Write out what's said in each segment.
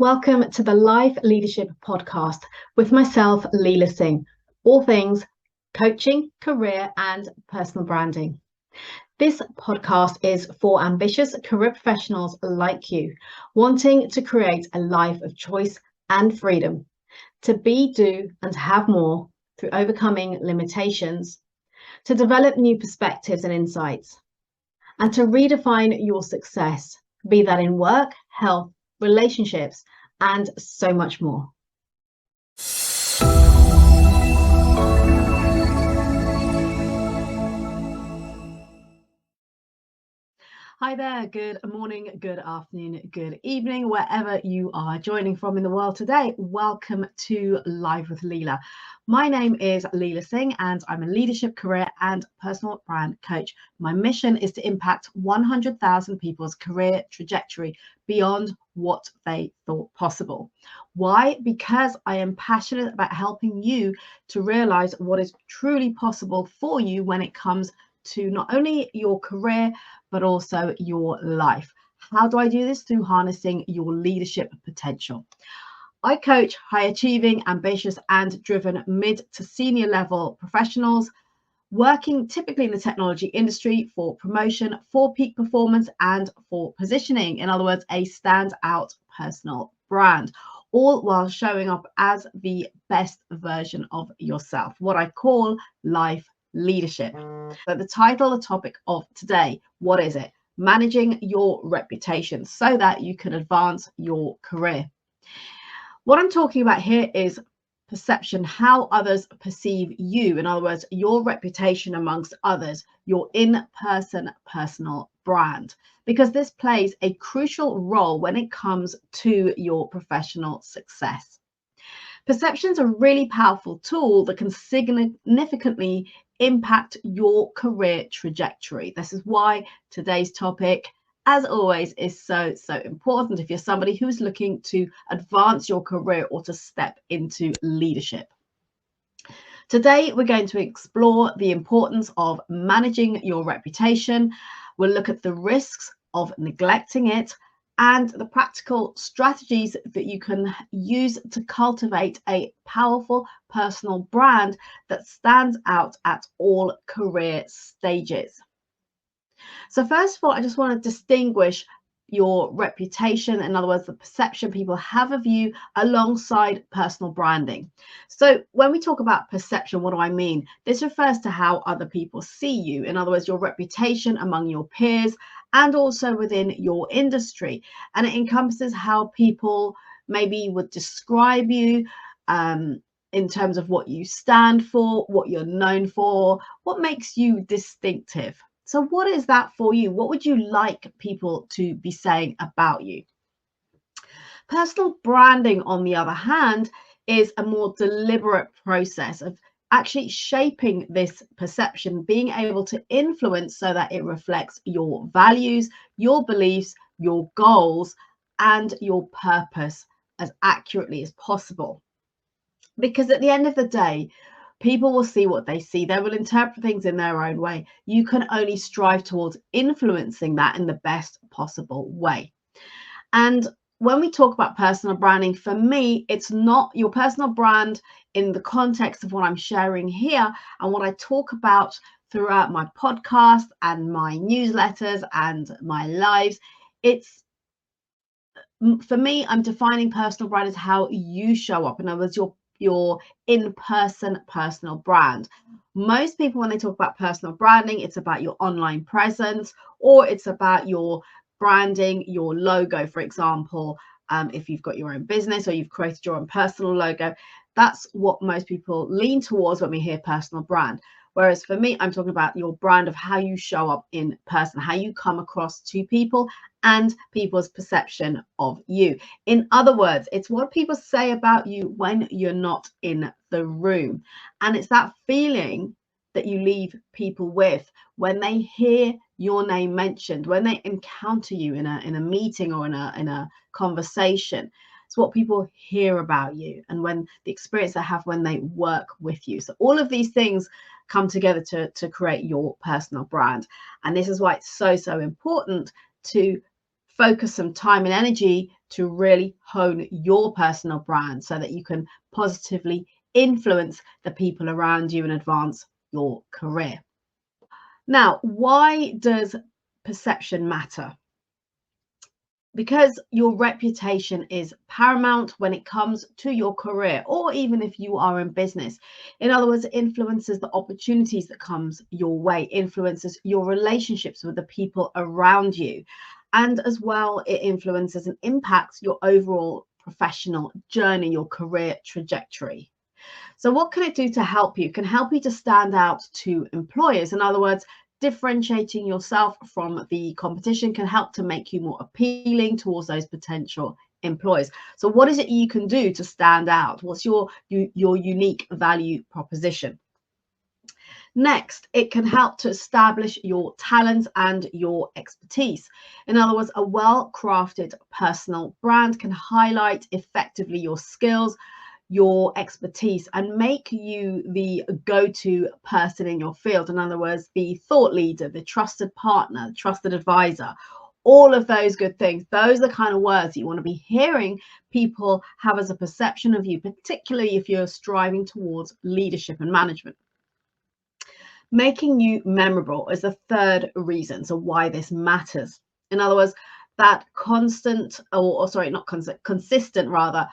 Welcome to the Life Leadership Podcast with myself, Leila Singh, all things coaching, career and personal branding. This podcast is for ambitious career professionals like you, wanting to create a life of choice and freedom, to be, do and have more through overcoming limitations, to develop new perspectives and insights, and to redefine your success, be that in work, health, relationships, and so much more. Hi there, good morning, good afternoon, good evening, wherever you are joining from in the world today. Welcome to Live with Leila. My name is Leila Singh and I'm a leadership, career and personal brand coach. My mission is to impact 100,000 people's career trajectory beyond what they thought possible. Why? Because I am passionate about helping you to realize what is truly possible for you when it comes to not only your career, but also your life. How do I do this? Through harnessing your leadership potential. I coach high achieving, ambitious and driven mid to senior level professionals working typically in the technology industry for promotion, for peak performance and for positioning. In other words, a standout personal brand, all while showing up as the best version of yourself, what I call life leadership. So the title, the topic of today, what is it? Managing your reputation so that you can advance your career. What I'm talking about here is perception, how others perceive you. In other words, your reputation amongst others, your in-person personal brand, because this plays a crucial role when it comes to your professional success. Perception is a really powerful tool that can significantly impact your career trajectory. This is why today's topic, as always, is so important if you're somebody who's looking to advance your career or to step into leadership. Today, we're going to explore the importance of managing your reputation. We'll look at the risks of neglecting it and the practical strategies that you can use to cultivate a powerful personal brand that stands out at all career stages. So first of all, I just want to distinguish your reputation, in other words, the perception people have of you, alongside personal branding. So when we talk about perception, what do I mean? This refers to how other people see you. In other words, your reputation among your peers and also within your industry. And it encompasses how people maybe would describe you in terms of what you stand for, what you're known for, what makes you distinctive. So what is that for you? What would you like people to be saying about you? Personal branding, on the other hand, is a more deliberate process of actually shaping this perception, being able to influence so that it reflects your values, your beliefs, your goals, and your purpose as accurately as possible. Because at the end of the day, people will see what they see. They will interpret things in their own way. You can only strive towards influencing that in the best possible way. And when we talk about personal branding, for me, it's not your personal brand in the context of what I'm sharing here and what I talk about throughout my podcast and my newsletters and my lives. It's, for me, I'm defining personal brand as how you show up. In other words, your in-person personal brand. Most people, when they talk about personal branding, it's about your online presence, or it's about your branding, your logo, for example. If you've got your own business or you've created your own personal logo, that's what most people lean towards when we hear personal brand. Whereas for me, I'm talking about your brand of how you show up in person, how you come across to people and people's perception of you. In other words, it's what people say about you when you're not in the room. And it's that feeling that you leave people with when they hear your name mentioned, when they encounter you in a meeting or in a conversation. It's what people hear about you and when the experience they have when they work with you. So all of these things come together to create your personal brand. And this is why it's so important to focus some time and energy to really hone your personal brand so that you can positively influence the people around you and advance your career. Now, why does perception matter? Because your reputation is paramount when it comes to your career, or even if you are in business. In other words, it influences the opportunities that comes your way, influences your relationships with the people around you, and as well, it influences and impacts your overall professional journey, your career trajectory. So what can it do to help you? It can help you to stand out to employers. In other words, differentiating yourself from the competition can help to make you more appealing towards those potential employers. So what is it you can do to stand out? What's your unique value proposition? Next, it can help to establish your talents and your expertise. In other words, a well-crafted personal brand can highlight effectively your skills, your expertise, and make you the go-to person in your field. In other words, the thought leader, the trusted partner, the trusted advisor, all of those good things. Those are the kind of words that you want to be hearing people have as a perception of you, particularly if you're striving towards leadership and management. Making you memorable is the third reason, so why this matters. In other words, that constant, or sorry, not constant, consistent rather,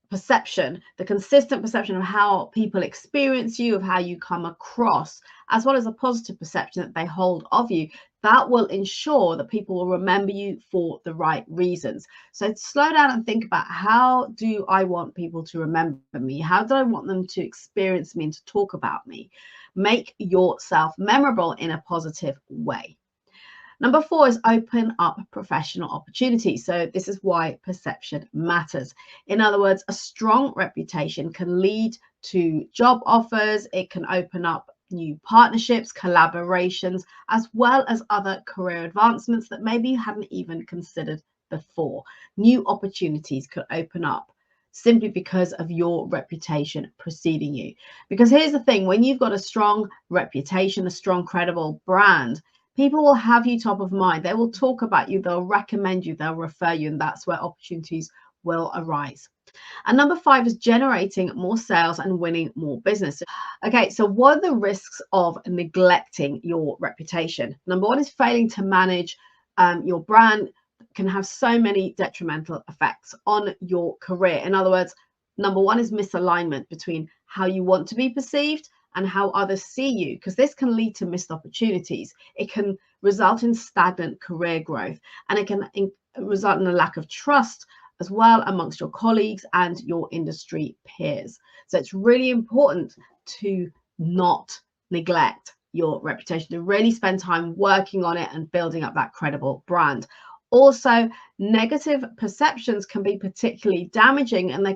perception, the consistent perception of how people experience you, of how you come across, as well as a positive perception that they hold of you, that will ensure that people will remember you for the right reasons. So slow down and think about, how do I want people to remember me? How do I want them to experience me and to talk about me? Make yourself memorable in a positive way. Number 4 is open up professional opportunities. So this is why perception matters. In other words, a strong reputation can lead to job offers. It can open up new partnerships, collaborations, as well as other career advancements that maybe you hadn't even considered before. New opportunities could open up simply because of your reputation preceding you. Because here's the thing, when you've got a strong reputation, a strong, credible brand, people will have you top of mind. They will talk about you, they'll recommend you, they'll refer you, and that's where opportunities will arise. And number 5 is generating more sales and winning more business. Okay, so what are the risks of neglecting your reputation? Number 1 is failing to manage your brand can have so many detrimental effects on your career. In other words, number 1 is misalignment between how you want to be perceived and how others see you, because this can lead to missed opportunities. It can result in stagnant career growth, and it can result in a lack of trust as well amongst your colleagues and your industry peers. So it's really important to not neglect your reputation, to really spend time working on it and building up that credible brand. Also, negative perceptions can be particularly damaging, and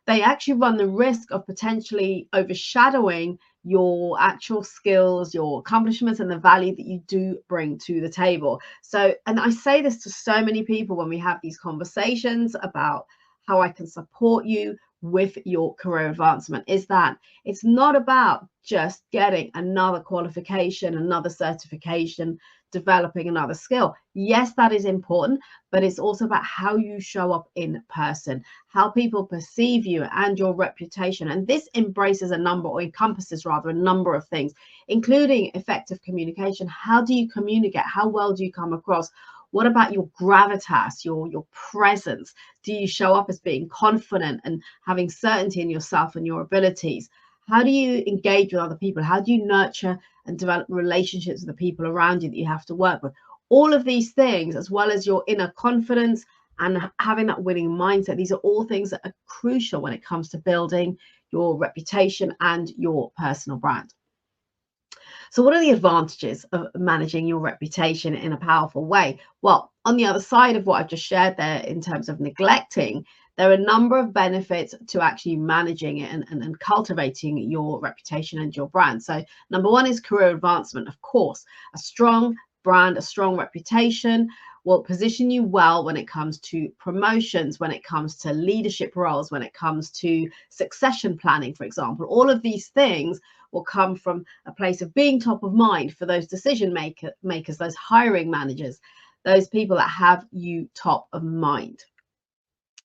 they actually run the risk of potentially overshadowing your actual skills, your accomplishments, and the value that you do bring to the table. So, and I say this to so many people when we have these conversations about how I can support you with your career advancement, is that it's not about just getting another qualification, another certification, developing another skill. Yes, that is important, but it's also about how you show up in person, how people perceive you and your reputation. And this embraces a number, or encompasses rather, a number of things, including effective communication. How do you communicate? How well do you come across? What about your gravitas, your presence? Do you show up as being confident and having certainty in yourself and your abilities? How do you engage with other people? How do you nurture and develop relationships with the people around you that you have to work with? All of these things, as well as your inner confidence and having that winning mindset, these are all things that are crucial when it comes to building your reputation and your personal brand. So what are the advantages of managing your reputation in a powerful way? Well, on the other side of what I've just shared there in terms of neglecting, there are a number of benefits to actually managing it and cultivating your reputation and your brand. So number 1 is career advancement. Of course, a strong brand, a strong reputation will position you well when it comes to promotions, when it comes to leadership roles, when it comes to succession planning, for example. All of these things will come from a place of being top of mind for those decision makers, those hiring managers, those people that have you top of mind.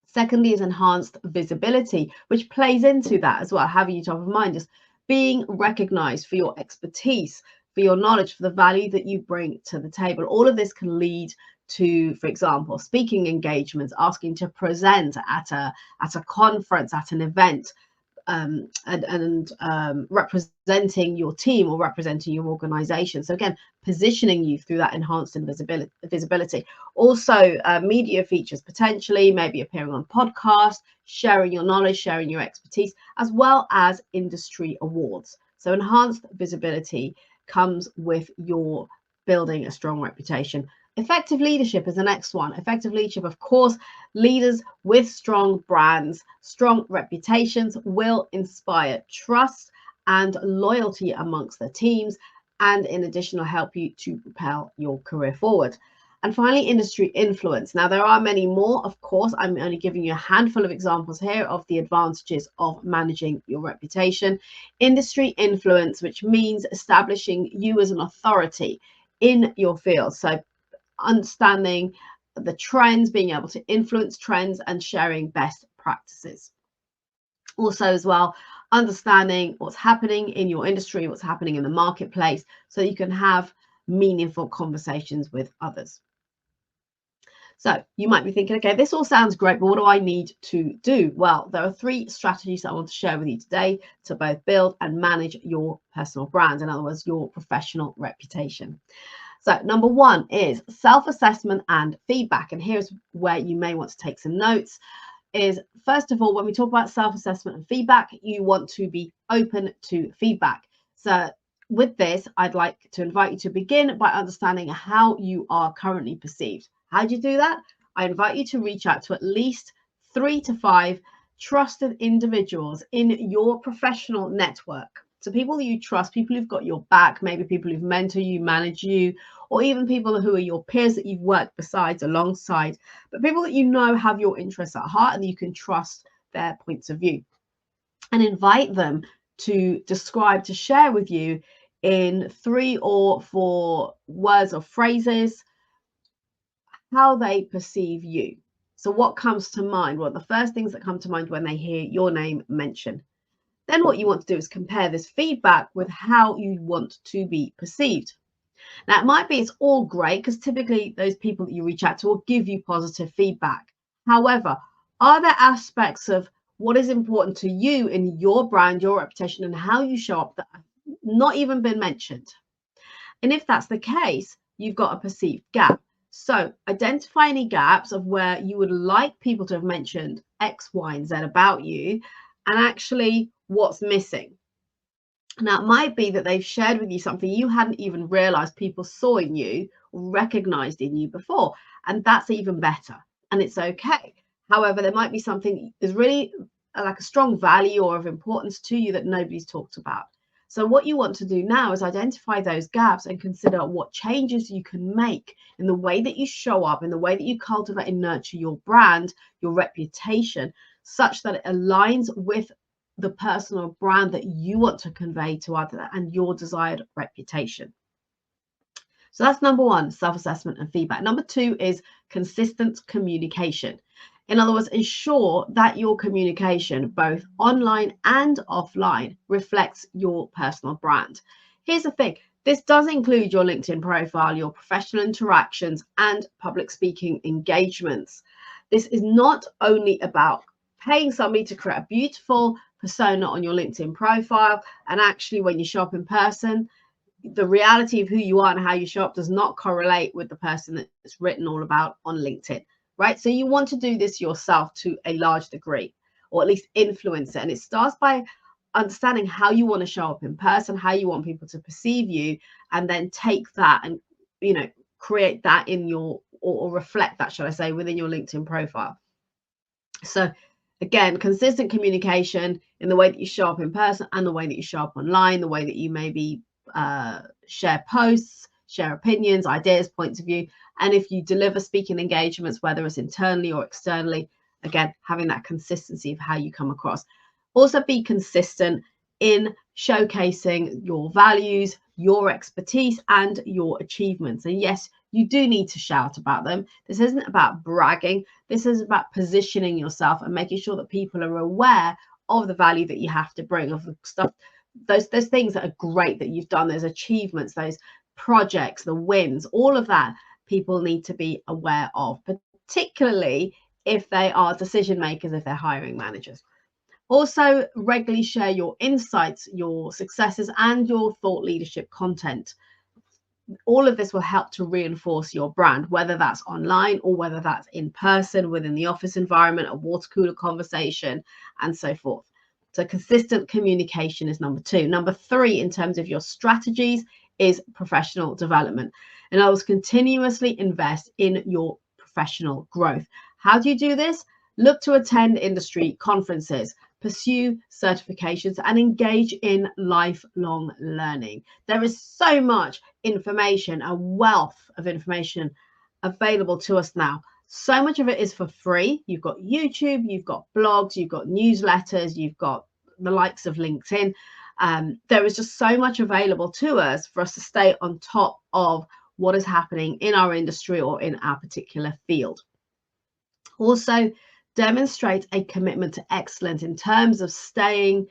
Secondly is enhanced visibility, which plays into that as well, having you top of mind, just being recognized for your expertise, for your knowledge, for the value that you bring to the table. All of this can lead to, for example, speaking engagements, asking to present at a conference, at an event, and representing your team or representing your organization. So again, positioning you through that enhanced visibility. Also, media features, potentially, maybe appearing on podcasts, sharing your knowledge, sharing your expertise, as well as industry awards. So enhanced visibility comes with your building a strong reputation. Effective leadership is the next one. Effective leadership, of course, leaders with strong brands, strong reputations will inspire trust and loyalty amongst their teams, and in addition will help you to propel your career forward. And finally, industry influence. Now, there are many more, of course. I'm only giving you a handful of examples here of the advantages of managing your reputation. Industry influence, which means establishing you as an authority in your field. So understanding the trends, being able to influence trends and sharing best practices. Also as well, understanding what's happening in your industry, what's happening in the marketplace, so you can have meaningful conversations with others. So you might be thinking, okay, this all sounds great, but what do I need to do? Well, there are 3 strategies I want to share with you today to both build and manage your personal brand. In other words, your professional reputation. So number 1 is self-assessment and feedback. And here's where you may want to take some notes. Is first of all, when we talk about self-assessment and feedback, you want to be open to feedback. So with this, I'd like to invite you to begin by understanding how you are currently perceived. How do you do that? I invite you to reach out to at least 3 to 5 trusted individuals in your professional network. So people that you trust, people who've got your back, maybe people who've mentored you, managed you, or even people who are your peers that you've worked alongside, but people that you know have your interests at heart and you can trust their points of view. And invite them to to share with you in 3 or 4 words or phrases how they perceive you. So what comes to mind? Well, the first things that come to mind when they hear your name mentioned. Then what you want to do is compare this feedback with how you want to be perceived. Now, it might be it's all great because typically those people that you reach out to will give you positive feedback. However, are there aspects of what is important to you in your brand, your reputation, and how you show up that have not even been mentioned? And if that's the case, you've got a perceived gap. So identify any gaps of where you would like people to have mentioned X, Y, and Z about you, and actually what's missing. Now, it might be that they've shared with you something you hadn't even realized people saw in you or recognized in you before, and that's even better, and it's okay. However, there might be something that's really like a strong value or of importance to you that nobody's talked about. So what you want to do now is identify those gaps and consider what changes you can make in the way that you show up, in the way that you cultivate and nurture your brand, your reputation, such that it aligns with the personal brand that you want to convey to others and your desired reputation. So that's number 1, self-assessment and feedback. Number 2 is consistent communication. In other words, ensure that your communication, both online and offline, reflects your personal brand. Here's the thing. This does include your LinkedIn profile, your professional interactions, and public speaking engagements. This is not only about paying somebody to create a beautiful persona on your LinkedIn profile, and actually when you show up in person, the reality of who you are and how you show up does not correlate with the person that's written all about on LinkedIn, right? So you want to do this yourself to a large degree, or at least influence it. And it starts by understanding how you want to show up in person, how you want people to perceive you, and then take that and, create that in your, or reflect that, should I say, within your LinkedIn profile. So again, consistent communication in the way that you show up in person and the way that you show up online, the way that you maybe share posts, share opinions, ideas, points of view. And if you deliver speaking engagements, whether it's internally or externally, again, having that consistency of how you come across. Also be consistent in showcasing your values, your expertise, and your achievements. And yes, you do need to shout about them. This isn't about bragging. This is about positioning yourself and making sure that people are aware of the value that you have to bring, of the stuff, those things that are great that you've done, those achievements, those projects, the wins, all of that people need to be aware of, particularly if they are decision makers, if they're hiring managers. Also, regularly share your insights, your successes, and your thought leadership content. All of this will help to reinforce your brand, whether that's online or whether that's in person within the office environment, a water cooler conversation, and so forth. So consistent communication is number 2. Number 3, in terms of your strategies, is professional development. And I will continuously invest in your professional growth. How do you do this? Look to attend industry conferences, pursue certifications, and engage in lifelong learning. There is so much information, a wealth of information available to us now. So much of it is for free. You've got YouTube, you've got blogs, you've got newsletters, you've got the likes of LinkedIn. There is just so much available to us for us to stay on top of what is happening in our industry or in our particular field. Also, demonstrate a commitment to excellence in terms of staying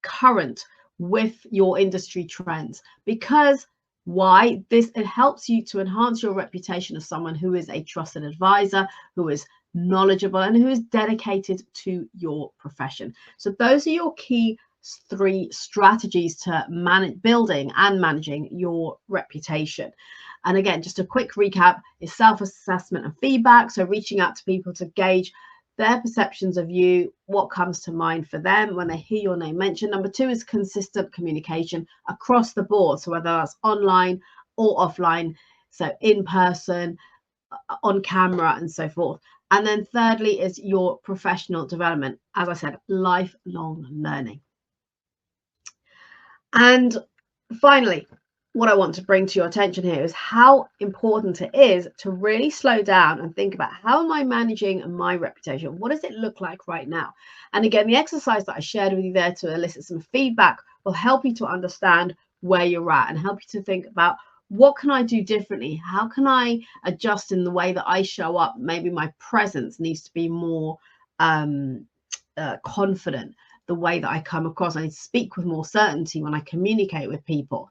current with your industry trends. Because why? It helps you to enhance your reputation as someone who is a trusted advisor, who is knowledgeable, and who is dedicated to your profession. So those are your key 3 strategies to building and managing your reputation. And again, just a quick recap is self-assessment and feedback. So reaching out to people to gauge their perceptions of you, what comes to mind for them when they hear your name mentioned. Number 2 is consistent communication across the board. So whether that's online or offline, so in person, on camera, and so forth. And then thirdly is your professional development. As I said, lifelong learning. And finally, what I want to bring to your attention here is how important it is to really slow down and think about, how am I managing my reputation? What does it look like right now? And again, the exercise that I shared with you there to elicit some feedback will help you to understand where you're at and help you to think about, what can I do differently? How can I adjust in the way that I show up? Maybe my presence needs to be more confident. The way that I come across, I speak with more certainty when I communicate with people.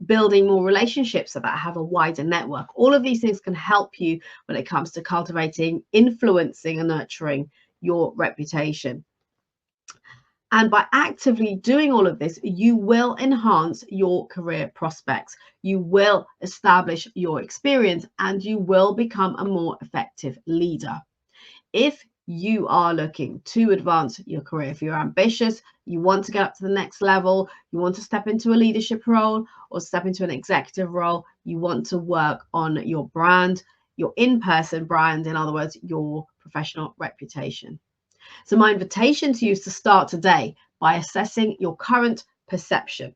Building more relationships so that I have a wider network. All of these things can help you when it comes to cultivating, influencing, and nurturing your reputation. And by actively doing all of this, you will enhance your career prospects. You will establish your experience and you will become a more effective leader. If you are looking to advance your career, if you're ambitious, you want to get up to the next level, you want to step into a leadership role or step into an executive role, you want to work on your brand, your in-person brand, in other words, your professional reputation. So my invitation to you is to start today by assessing your current perception,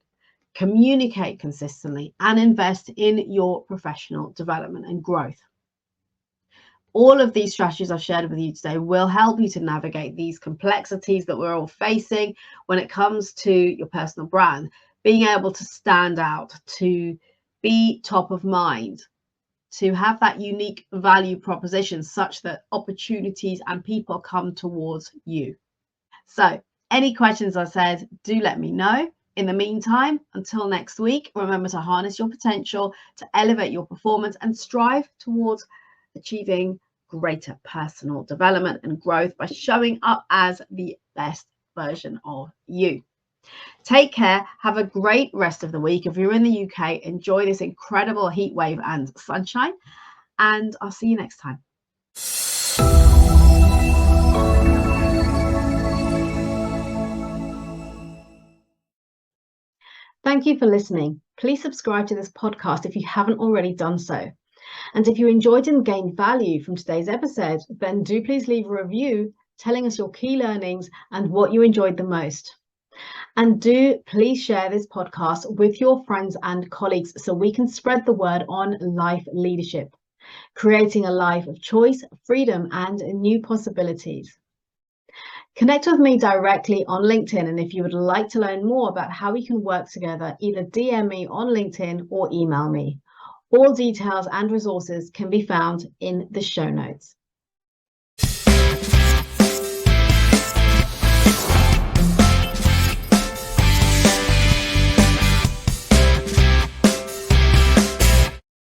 communicate consistently, and invest in your professional development and growth. All of these strategies I've shared with you today will help you to navigate these complexities that we're all facing when it comes to your personal brand, being able to stand out, to be top of mind, to have that unique value proposition such that opportunities and people come towards you. So any questions, I said, do let me know. In the meantime, until next week, remember to harness your potential, to elevate your performance and strive towards achieving greater personal development and growth by showing up as the best version of you. Take care. Have a great rest of the week. If you're in the UK, enjoy this incredible heat wave and sunshine, and I'll see you next time. Thank you for listening. Please subscribe to this podcast if you haven't already done so. And if you enjoyed and gained value from today's episode, then do please leave a review telling us your key learnings and what you enjoyed the most. And do please share this podcast with your friends and colleagues so we can spread the word on life leadership, creating a life of choice, freedom, and new possibilities. Connect with me directly on LinkedIn, and if you would like to learn more about how we can work together, either DM me on LinkedIn or email me. All details and resources can be found in the show notes.